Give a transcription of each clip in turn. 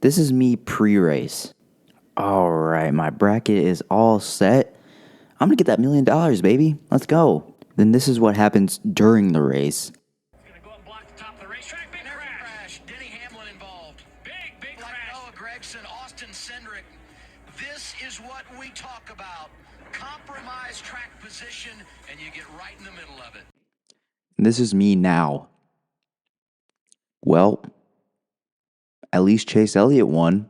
This is me pre-race. All right, my bracket is all set. I'm gonna get that $1,000,000, baby. Let's go. Then this is what happens during the race. Gonna go up and block the top of the racetrack. Big crash. Denny Hamlin involved. Big Like crash. Noah Gregson, Austin Cindric. This is what we talk about. Compromise track position, and you get right in the middle of it. This is me now. Well, at least Chase Elliot won.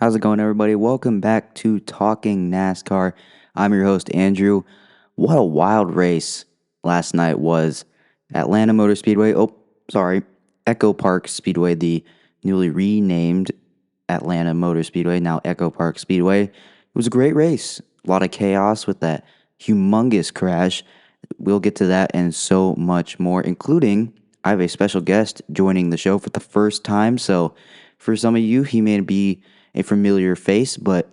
How's it going, everybody? Welcome back to Talking NASCAR. I'm your host, Andrew. What a wild race last night was. Atlanta Motor Speedway, Echo Park Speedway, the newly renamed Atlanta Motor Speedway, now Echo Park Speedway. It was a great race. A lot of chaos with that humongous crash. We'll get to that and so much more, including I have a special guest joining the show for the first time. So for some of you, he may be a familiar face, but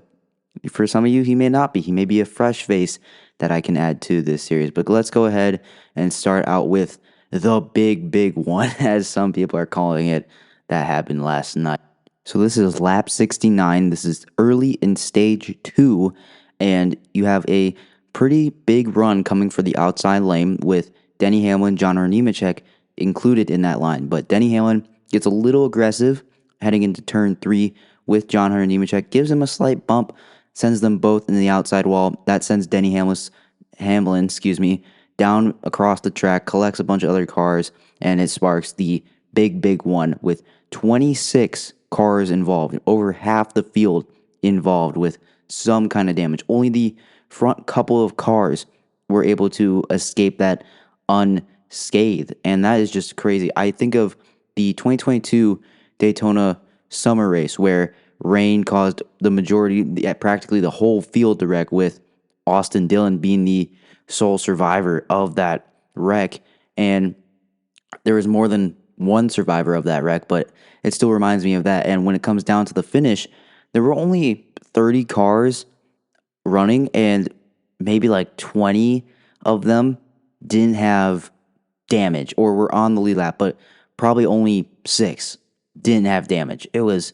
for some of you, he may not be. He may be a fresh face that I can add to this series. But let's go ahead and start out with the big one, as some people are calling it, that happened last night. So this is lap 69. This is early in stage 2, and you have a pretty big run coming for the outside lane with Denny Hamlin, John Nemechek included in that line. But Denny Hamlin gets a little aggressive heading into turn 3 with John Nemechek, gives him a slight bump, sends them both in the outside wall. That sends Denny Hamlin, down across the track, collects a bunch of other cars, and it sparks the big one with 26 cars involved, over half the field involved with some kind of damage. Only the front couple of cars were able to escape that unscathed, and that is just crazy. I think of the 2022 Daytona summer race where rain caused the majority, practically the whole field to wreck, with Austin Dillon being the sole survivor of that wreck. And there was more than one survivor of that wreck, but it still reminds me of that. And when it comes down to the finish, there were only 30 cars running, and maybe like 20 of them didn't have damage or were on the lead lap, but probably only 6 didn't have damage. It was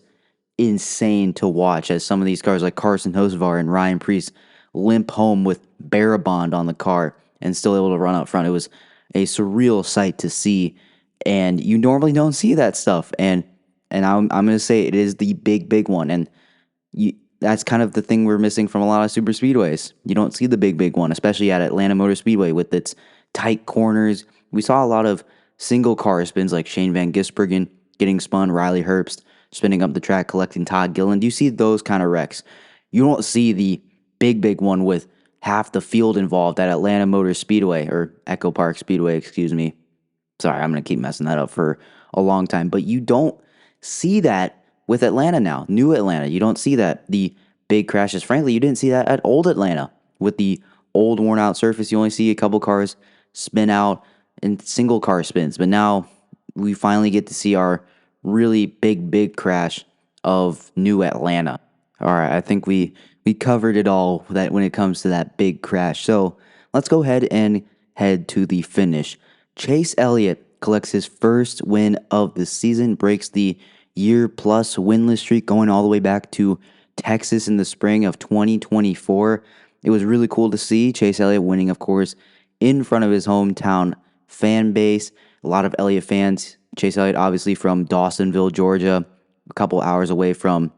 insane to watch as some of these cars like Carson Hocevar and Ryan Preece limp home with Barabond on the car and still able to run out front. It was a surreal sight to see, and you normally don't see that stuff. And I'm going to say it is the big one, and that's kind of the thing we're missing from a lot of super speedways. You don't see the big one, especially at Atlanta Motor Speedway with its tight corners. We saw a lot of single car spins like Shane Van Gisbergen getting spun, Riley Herbst spinning up the track, collecting Todd Gilliland. You see those kind of wrecks. You don't see the big one with half the field involved at Atlanta Motor Speedway, or Echo Park Speedway, excuse me. Sorry, I'm going to keep messing that up for a long time. But you don't see that with Atlanta now, new Atlanta. You don't see that, the big crashes. Frankly, you didn't see that at old Atlanta with the old worn out surface. You only see a couple cars spin out in single car spins. But now we finally get to see our really big crash of new Atlanta. All right, I think we covered it all that when it comes to that big crash. So let's go ahead and head to the finish. Chase Elliot collects his first win of the season, breaks the year-plus winless streak going all the way back to Texas in the spring of 2024. It was really cool to see Chase Elliott winning, of course, in front of his hometown fan base. A lot of Elliott fans. Chase Elliott, obviously from Dawsonville, Georgia, a couple hours away from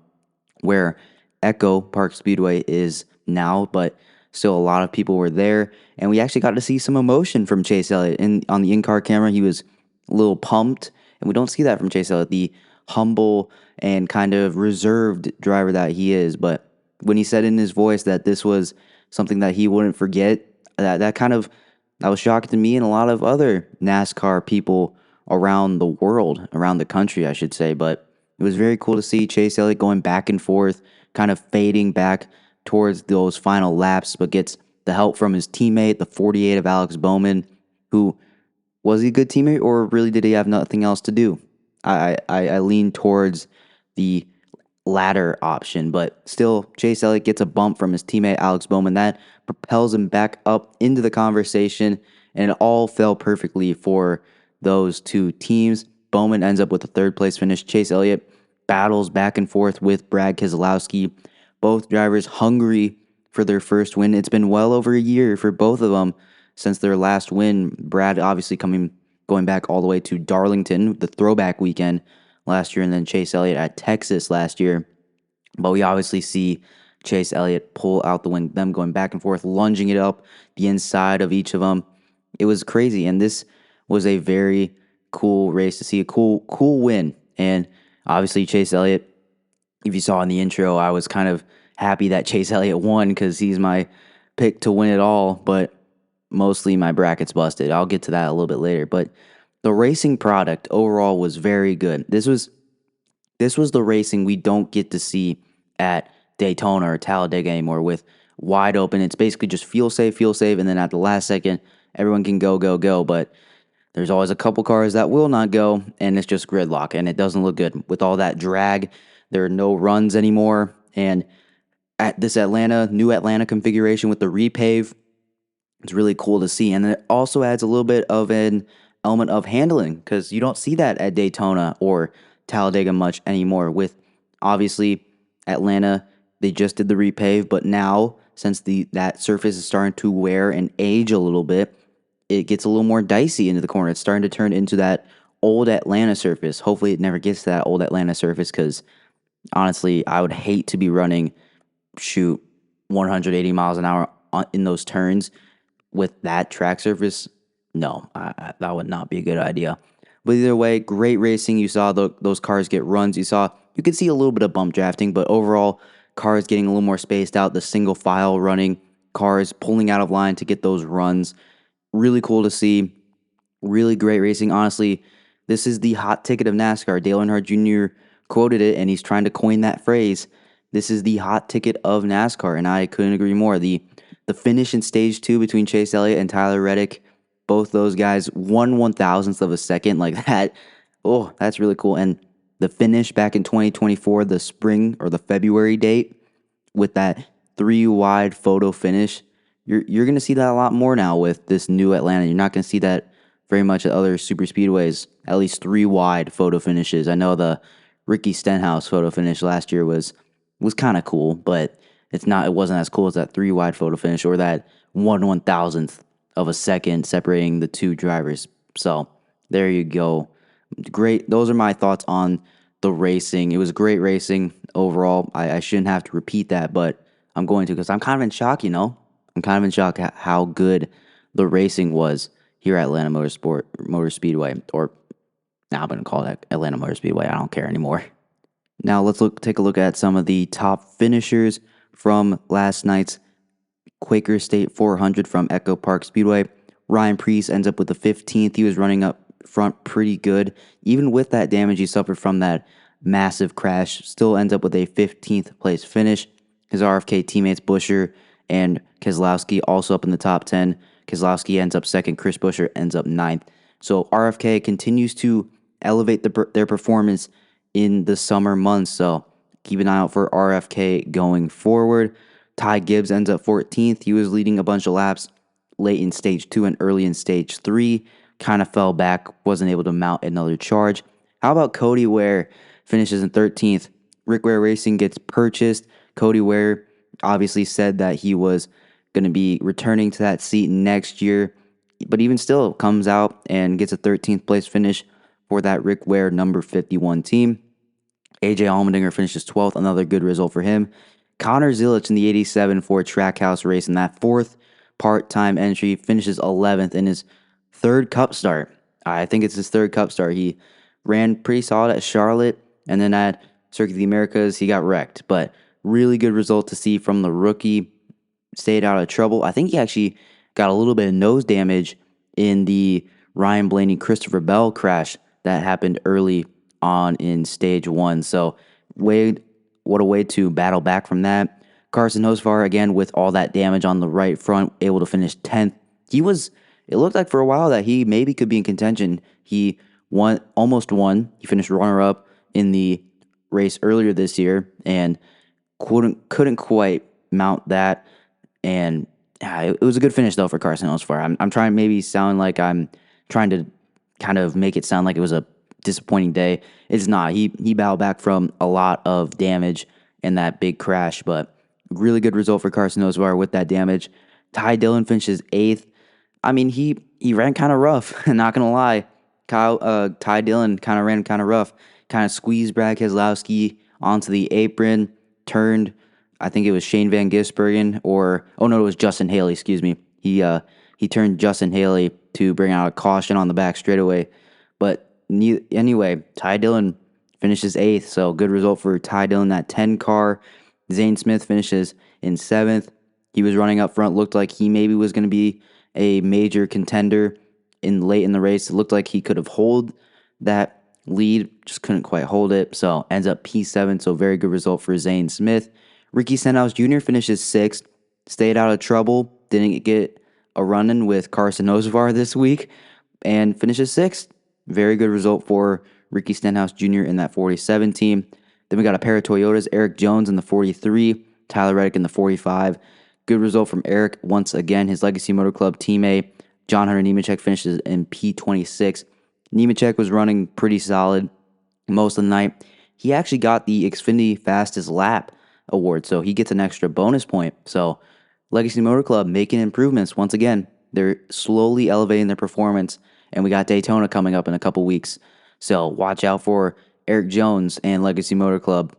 where Echo Park Speedway is now, but still a lot of people were there, and we actually got to see some emotion from Chase Elliott. On the in-car camera, he was a little pumped, and we don't see that from Chase Elliott, the humble and kind of reserved driver that he is. But when he said in his voice that this was something that he wouldn't forget, that was shocking to me and a lot of other NASCAR people around the world, around the country, I should say. But it was very cool to see Chase Elliott going back and forth, kind of fading back towards those final laps, but gets the help from his teammate, the 48 of Alex Bowman, who Was he a good teammate, or really did he have nothing else to do? I lean towards the latter option, but still, Chase Elliott gets a bump from his teammate Alex Bowman. That propels him back up into the conversation, and it all fell perfectly for those two teams. Bowman ends up with a third place finish. Chase Elliott battles back and forth with Brad Keselowski. Both drivers hungry for their first win. It's been well over a year for both of them since their last win. Brad obviously going back all the way to Darlington, the throwback weekend last year, and then Chase Elliott at Texas last year. But we obviously see Chase Elliott pull out the win, them going back and forth, lunging it up the inside of each of them. It was crazy, and this was a very cool race to see, a cool win. And obviously Chase Elliott, if you saw in the intro, I was kind of happy that Chase Elliott won because he's my pick to win it all, but mostly my bracket's busted. I'll get to that a little bit later. But the racing product overall was very good. This was the racing we don't get to see at Daytona or Talladega anymore with wide open. It's basically just feel safe, and then at the last second, everyone can go, go, go. But there's always a couple cars that will not go, and it's just gridlock, and it doesn't look good. With all that drag, there are no runs anymore. And at this new Atlanta configuration with the repave, it's really cool to see. And it also adds a little bit of an element of handling because you don't see that at Daytona or Talladega much anymore. With obviously Atlanta, they just did the repave, but now since that surface is starting to wear and age a little bit, it gets a little more dicey into the corner. It's starting to turn into that old Atlanta surface. Hopefully it never gets to that old Atlanta surface because honestly, I would hate to be running 180 miles an hour in those turns with that track surface. No, that would not be a good idea. But either way, great racing. You saw those cars get runs. You could see a little bit of bump drafting, but overall, cars getting a little more spaced out. The single file running, cars pulling out of line to get those runs. Really cool to see. Really great racing. Honestly, this is the hot ticket of NASCAR. Dale Earnhardt Jr. quoted it, and he's trying to coin that phrase. This is the hot ticket of NASCAR, and I couldn't agree more. The finish in stage 2 between Chase Elliott and Tyler Reddick, both those guys 1/1000th of a second like that. Oh, that's really cool. And the finish back in 2024, the spring or the February date with that 3 wide photo finish, you're going to see that a lot more now with this new Atlanta. You're not going to see that very much at other super speedways, at least 3 wide photo finishes. I know the Ricky Stenhouse photo finish last year was kind of cool, but it wasn't as cool as that 3 wide photo finish or that 1/1000th of a second separating the two drivers. So there you go. Great. Those are my thoughts on the racing. It was great racing overall. I shouldn't have to repeat that, but I'm going to because I'm kind of in shock, I'm kind of in shock at how good the racing was here at Atlanta Motor Speedway. Or now I'm going to call it Atlanta Motor Speedway. I don't care anymore. Now let's take a look at some of the top finishers from last night's Quaker State 400 from Echo Park Speedway. Ryan Preece ends up with the 15th. He was running up front pretty good. Even with that damage he suffered from that massive crash, still ends up with a 15th place finish. His RFK teammates Buescher and Keselowski also up in the top 10. Keselowski ends up second. Chris Buescher ends up ninth. So RFK continues to elevate their performance in the summer months. So keep an eye out for RFK going forward. Ty Gibbs ends up 14th. He was leading a bunch of laps late in stage 2 and early in stage 3. Kind of fell back, wasn't able to mount another charge. How about Cody Ware finishes in 13th? Rick Ware Racing gets purchased. Cody Ware obviously said that he was going to be returning to that seat next year, but even still comes out and gets a 13th place finish for that Rick Ware number 51 team. AJ Allmendinger finishes 12th, another good result for him. Connor Zilich in the 87 Ford Trackhouse race in that 4th part-time entry finishes 11th in his 3rd Cup start. I think it's his 3rd Cup start. He ran pretty solid at Charlotte, and then at Circuit of the Americas, he got wrecked. But really good result to see from the rookie. Stayed out of trouble. I think he actually got a little bit of nose damage in the Ryan Blaney Christopher Bell crash that happened early on in stage 1. So what a way to battle back from that. Carson Hocevar, again, with all that damage on the right front, able to finish 10th. He was it looked like for a while that he maybe could be in contention. He almost won. He finished runner-up in the race earlier this year and couldn't quite mount that. And it was a good finish though for Carson Hocevar. I'm trying to maybe sound like I'm trying to kind of make it sound like it was a disappointing day. It's not. He battled back from a lot of damage in that big crash, but really good result for Carson Hocevar with that damage. Ty Dillon finishes 8th. I mean, he ran kind of rough, not gonna lie. Ty Dillon kind of ran kind of rough, kind of squeezed Brad Keselowski onto the apron, turned. I think it was Shane Van Gisbergen, oh no, it was Justin Haley. Excuse me. He turned Justin Haley to bring out a caution on the back straightaway. But anyway, Ty Dillon finishes 8th, so good result for Ty Dillon. That 10 car. Zane Smith finishes in 7th. He was running up front, looked like he maybe was going to be a major contender late in the race. It looked like he could have hold that lead, just couldn't quite hold it. So ends up P7. So very good result for Zane Smith. Ricky Stenhouse Jr. finishes 6th, stayed out of trouble, didn't get a run-in with Carson Hocevar this week, and finishes 6th. Very good result for Ricky Stenhouse Jr. in that 47 team. Then we got a pair of Toyotas, Eric Jones in the 43, Tyler Reddick in the 45. Good result from Eric once again. His Legacy Motor Club teammate, John Hunter Nemechek, finishes in P26. Nemechek was running pretty solid most of the night. He actually got the Xfinity Fastest Lap award, so he gets an extra bonus point. So Legacy Motor Club making improvements once again. They're slowly elevating their performance, and we got Daytona coming up in a couple weeks. So watch out for Eric Jones and Legacy Motor Club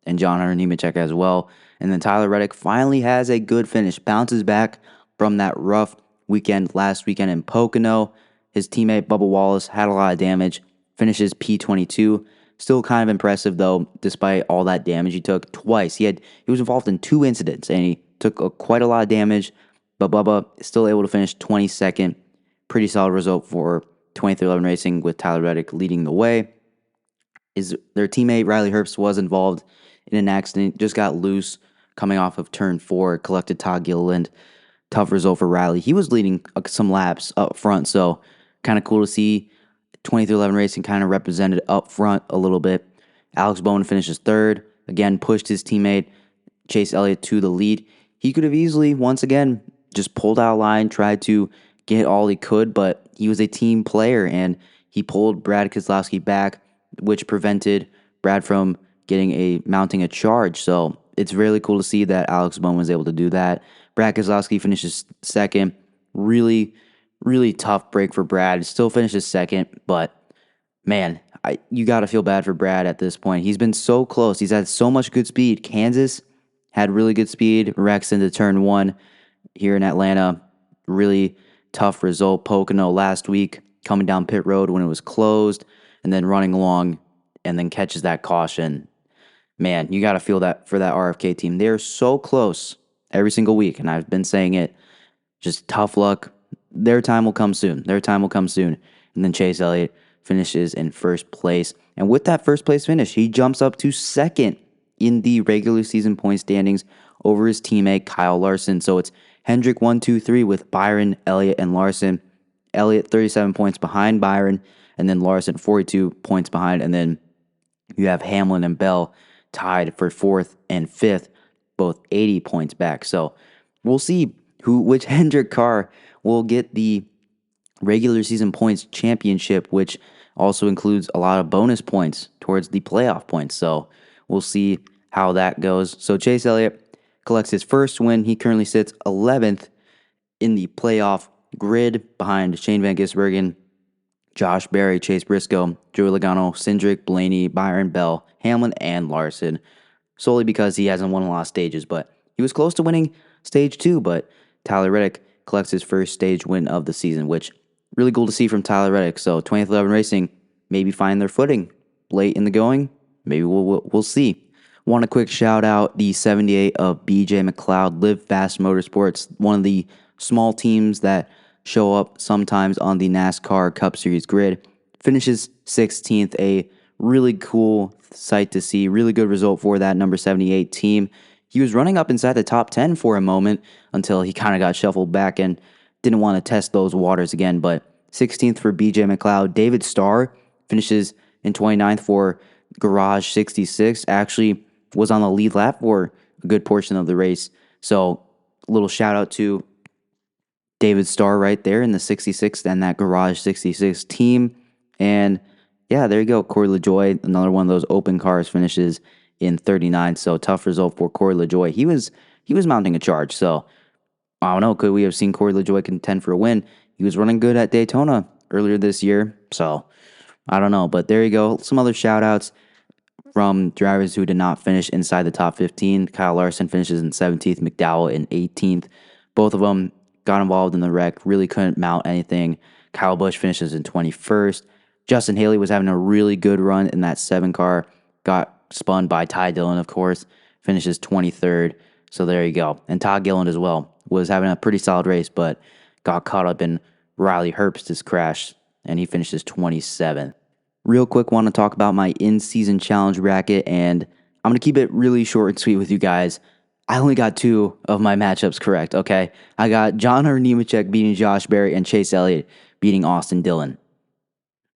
and John Hunter Nemechek as well. And then Tyler Reddick finally has a good finish, bounces back from that rough weekend last weekend in Pocono. His teammate Bubba Wallace had a lot of damage, finishes P22. Still kind of impressive though, despite all that damage he took twice. He was involved in 2 incidents and he took quite a lot of damage, but Bubba is still able to finish 22nd. Pretty solid result for 2311 Racing with Tyler Reddick leading the way. Their teammate Riley Herbst was involved in an accident, just got loose coming off of turn 4, collected Todd Gilliland. Tough result for Riley. He was leading some laps up front, so kind of cool to see 2311 Racing kind of represented up front a little bit. Alex Bowman finishes 3rd. Again, pushed his teammate Chase Elliot to the lead. He could have easily, once again, just pulled out a line, tried to get all he could, but he was a team player, and he pulled Brad Keselowski back, which prevented Brad from mounting a charge. So it's really cool to see that Alex Bowman was able to do that. Brad Keselowski finishes 2nd. Really, really tough break for Brad. Still finishes 2nd, but man, you got to feel bad for Brad at this point. He's been so close. He's had so much good speed. Kansas had really good speed. Wrecks into turn 1 here in Atlanta. Really tough result. Pocono last week, coming down pit road when it was closed, and then running along, and then catches that caution. Man, you got to feel that for that RFK team. They're so close every single week, and I've been saying it. Just tough luck. Their time will come soon. And then Chase Elliott finishes in 1st place. And with that 1st place finish, he jumps up to 2nd in the regular season point standings over his teammate Kyle Larson. So it's Hendrick 1, 2, 3 with Byron, Elliott, and Larson. Elliott 37 points behind Byron, and then Larson 42 points behind. And then you have Hamlin and Bell tied for 4th and 5th, both 80 points back. So we'll see which Hendrick car will get the regular season points championship, which also includes a lot of bonus points towards the playoff points. So we'll see how that goes. So Chase Elliott collects his 1st win. He currently sits 11th in the playoff grid behind Shane Van Gisbergen, Josh Berry, Chase Briscoe, Joey Logano, Cindric, Blaney, Byron, Bell, Hamlin, and Larson, solely because he hasn't won a lot of stages, but he was close to winning stage 2, but Tyler Reddick collects his 1st stage win of the season, which really cool to see from Tyler Reddick. So 2011 Racing maybe find their footing late in the going. Maybe we'll see. Want a quick shout out the 78 of BJ McLeod, Live Fast Motorsports, one of the small teams that show up sometimes on the NASCAR Cup Series grid. Finishes 16th, a really cool sight to see. Really good result for that number 78 team. He was running up inside the top 10 for a moment until he kind of got shuffled back, and didn't want to test those waters again. But 16th for BJ McLeod. David Starr finishes in 29th for Garage 66. Actually was on the lead lap for a good portion of the race. So a little shout out to David Starr right there in the 66th and that Garage 66 team. And yeah, there you go. Corey LaJoy, another one of those open cars, finishes in 39. So tough result for Corey LaJoy. He was mounting a charge. So I don't know. Could we have seen Corey LaJoy contend for a win? He was running good at Daytona earlier this year. So I don't know. But there you go. Some other shout outs from drivers who did not finish inside the top 15. Kyle Larson finishes in 17th, McDowell in 18th. Both of them got involved in the wreck, really couldn't mount anything. Kyle Busch finishes in 21st. Justin Haley was having a really good run in that 7 car, got spun by Ty Dillon, of course, finishes 23rd. So there you go. And Todd Gilliland as well was having a pretty solid race, but got caught up in Riley Herbst's crash, and he finishes 27th. Real quick, want to talk about my in-season challenge bracket, and I'm going to keep it really short and sweet with you guys. I only got 2 of my matchups correct, okay? I got John Hunter Nemechek beating Josh Berry and Chase Elliott beating Austin Dillon.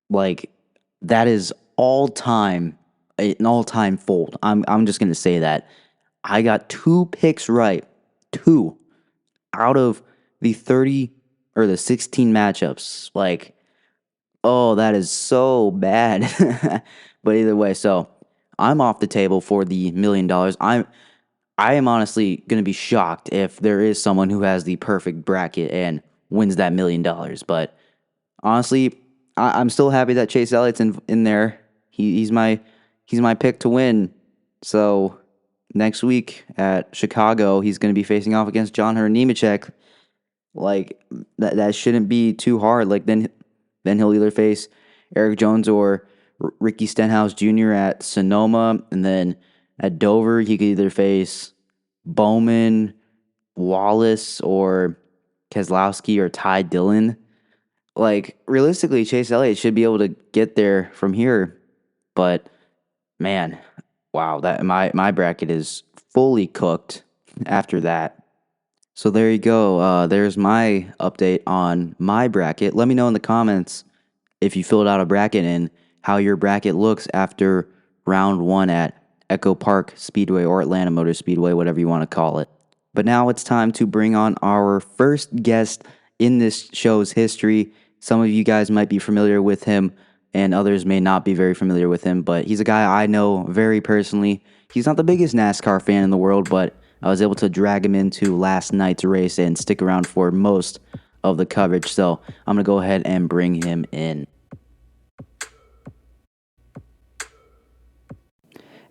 Like, that is an all-time fold. I'm just going to say that. I got 2 picks right. 2 out of the 30 or the 16 matchups. Like, oh, that is so bad. But either way, so I'm off the table for the $1 million. I am honestly going to be shocked if there is someone who has the perfect bracket and wins that $1 million. But honestly, I'm still happy that Chase Elliott's in there. He's my pick to win. So next week at Chicago, he's going to be facing off against John Hunter Nemechek. Like that shouldn't be too hard. Like then he'll either face Eric Jones or Ricky Stenhouse Jr. at Sonoma, and then at Dover he could either face Bowman, Wallace, or Keselowski or Ty Dillon. Like realistically, Chase Elliott should be able to get there from here, but man, wow, that my bracket is fully cooked after that. So there you go. There's my update on my bracket. Let me know in the comments if you filled out a bracket and how your bracket looks after round 1 at Echo Park Speedway or Atlanta Motor Speedway, whatever you want to call it. But now it's time to bring on our first guest in this show's history. Some of you guys might be familiar with him, and others may not be very familiar with him, but he's a guy I know very personally. He's not the biggest NASCAR fan in the world, but I was able to drag him into last night's race and stick around for most of the coverage. So I'm going to go ahead and bring him in.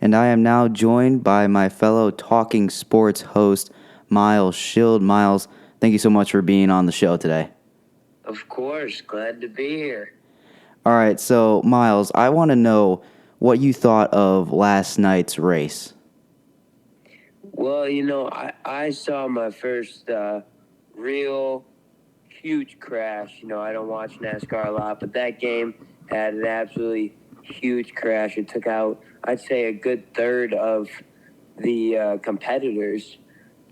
And I am now joined by my fellow Talking Sports host, Miles Schild. Miles, thank you so much for being on the show today. Of course, glad to be here. All right, so Miles, I want to know what you thought of last night's race. Well, I saw my first real huge crash. I don't watch NASCAR a lot, but that game had an absolutely huge crash. It took out, I'd say, a good third of the competitors.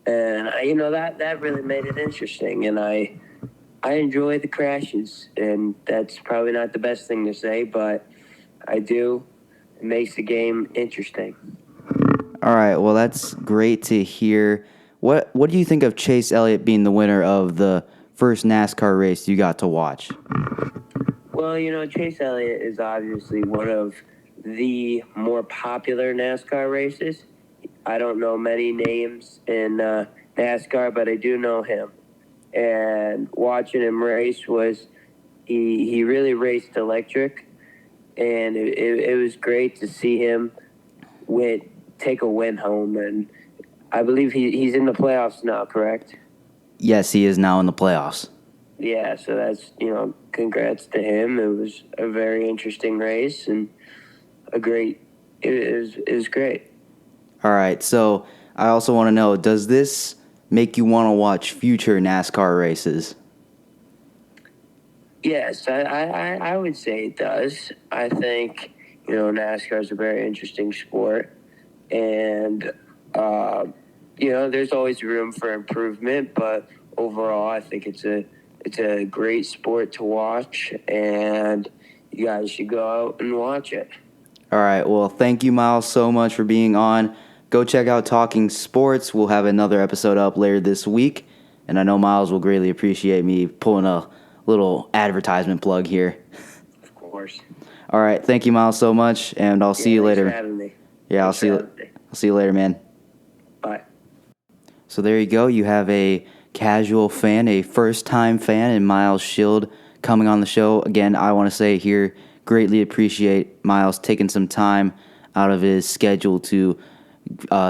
And, that really made it interesting. And I enjoy the crashes, and that's probably not the best thing to say, but I do. It makes the game interesting. All right, well, that's great to hear. What do you think of Chase Elliott being the winner of the first NASCAR race you got to watch? Well, Chase Elliott is obviously one of the more popular NASCAR races. I don't know many names in NASCAR, but I do know him. And watching him race he really raced electric, and it was great to see him take a win home. And I believe he's in the playoffs now, correct? Yes, he is now in the playoffs. Yeah, so that's, congrats to him. It was a very interesting race and it was great. All right, so I also want to know, does this make you want to watch future NASCAR races? Yes, I would say it does. I think, NASCAR is a very interesting sport. And, there's always room for improvement. But overall, I think it's a it's a great sport to watch, and you guys should go out and watch it. All right. Well, thank you, Miles, so much for being on. Go check out Talking Sports. We'll have another episode up later this week. And I know Miles will greatly appreciate me pulling a little advertisement plug here. Of course. All right. Thank you, Miles, so much. And I'll see you Thanks later. for having me. Yeah, I'll Thanks see for you. having me. I'll see you later, man. Bye. So there you go. You have a casual fan, a first-time fan, and Miles Shield coming on the show. Again, I want to say here, greatly appreciate Miles taking some time out of his schedule to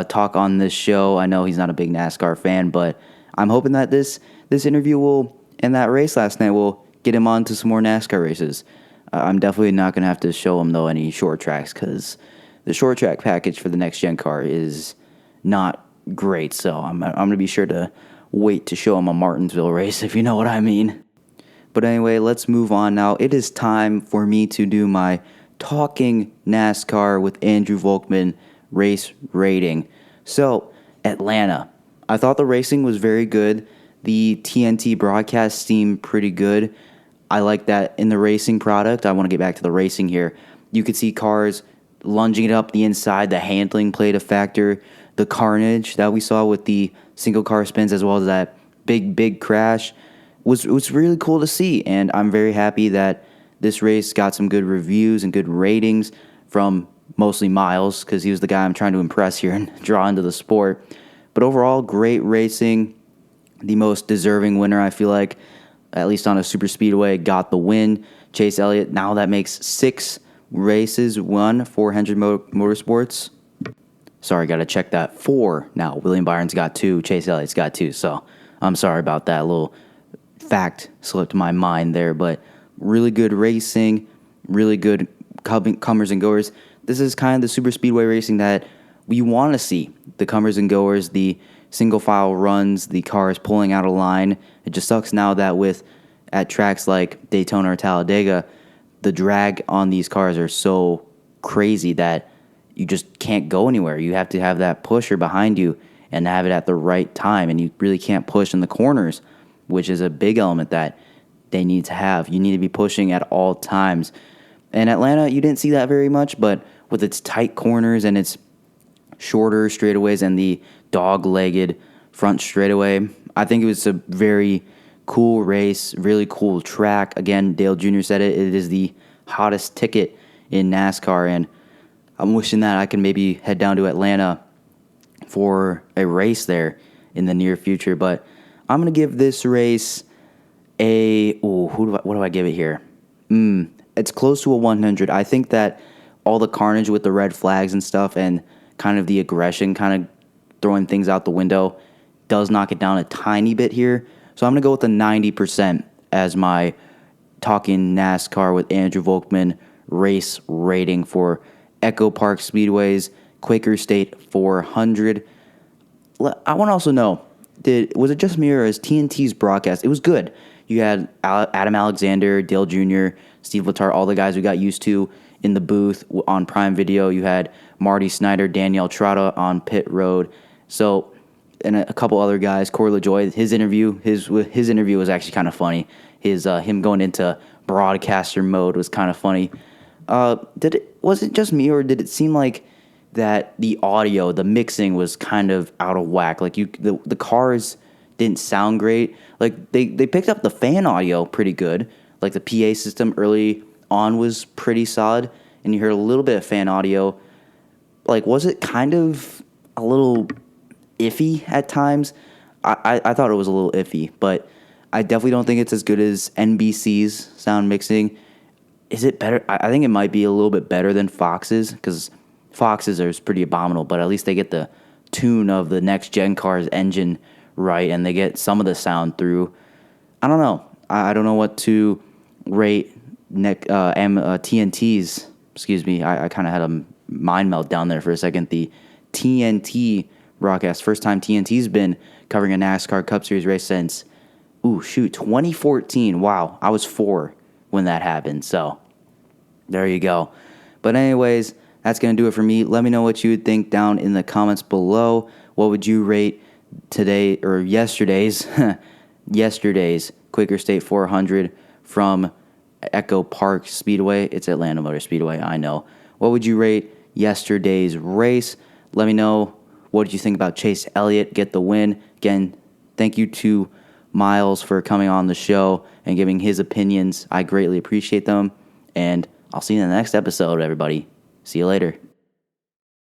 talk on this show. I know he's not a big NASCAR fan, but I'm hoping that this interview will, and that race last night will get him on to some more NASCAR races. I'm definitely not going to have to show him, though, any short tracks because the short track package for the next gen car is not great. So I'm going to be sure to wait to show him a Martinsville race, if you know what I mean. But anyway, let's move on now. It is time for me to do my Talking NASCAR with Andrew Volkman race rating. So, Atlanta. I thought the racing was very good. The TNT broadcast seemed pretty good. I like that in the racing product. I want to get back to the racing here. You could see cars lunging it up the inside. The handling played a factor. The carnage that we saw with the single car spins as well as that big crash was really cool to see. And I'm very happy that this race got some good reviews and good ratings from mostly Miles because he was the guy I'm trying to impress here and draw into the sport. But overall, great racing. The most deserving winner, I feel like, at least on a super speedway, got the win. Chase Elliot, now that makes 6 races won for Hendrick Motorsports. Sorry, got to check that. 4 now. William Byron's got 2. Chase Elliott's got 2. So I'm sorry about that. A little fact slipped my mind there. But really good racing. Really good comers and goers. This is kind of the super speedway racing that we want to see. The comers and goers, the single file runs, the cars pulling out of line. It just sucks now that at tracks like Daytona or Talladega, the drag on these cars are so crazy that you just can't go anywhere. You have to have that pusher behind you and have it at the right time, and you really can't push in the corners, which is a big element that they need to have. You need to be pushing at all times. In Atlanta, you didn't see that very much, but with its tight corners and its shorter straightaways and the dog-legged front straightaway, I think it was a very cool race, really cool track. Again, Dale Jr. said it is the hottest ticket in NASCAR, and I'm wishing that I can maybe head down to Atlanta for a race there in the near future. But I'm going to give this race what do I give it here? It's close to a 100. I think that all the carnage with the red flags and stuff and kind of the aggression, kind of throwing things out the window, does knock it down a tiny bit here. So I'm going to go with the 90% as my Talking NASCAR with Andrew Volkman race rating for Echo Park Speedway's Quaker State 400. I want to also know, was it just me or is TNT's broadcast? It was good. You had Adam Alexander, Dale Jr., Steve Letarte, all the guys we got used to in the booth on Prime Video. You had Marty Snyder, Danielle Trotta on pit road. So, and a couple other guys, Corey LaJoy, his interview was actually kind of funny. Him going into broadcaster mode was kind of funny. Was it just me, or did it seem like that the audio, the mixing was kind of out of whack? Like the cars didn't sound great. Like they picked up the fan audio pretty good. Like the PA system early on was pretty solid, and you heard a little bit of fan audio. Like, was it kind of a little iffy at times? I thought it was a little iffy, but I definitely don't think it's as good as NBC's sound mixing. Is it better? I think it might be a little bit better than Fox's, because Fox's are pretty abominable, but at least they get the tune of the next gen car's engine right, and they get some of the sound through. I don't know. I don't know what to rate TNT's. Excuse me. I kind of had a mind melt down there for a second. The TNT broadcast. First time TNT's been covering a NASCAR Cup Series race since, 2014. Wow. I was 4 when that happened. So there you go. But anyways, that's going to do it for me. Let me know what you would think down in the comments below. What would you rate today or yesterday's yesterday's Quaker State 400 from Echo Park Speedway. It's Atlanta Motor Speedway, I know. What would you rate yesterday's race? Let me know what did you think about Chase Elliot get the win. Again, thank you to Miles for coming on the show and giving his opinions. I greatly appreciate them. And I'll see you in the next episode, everybody. See you later.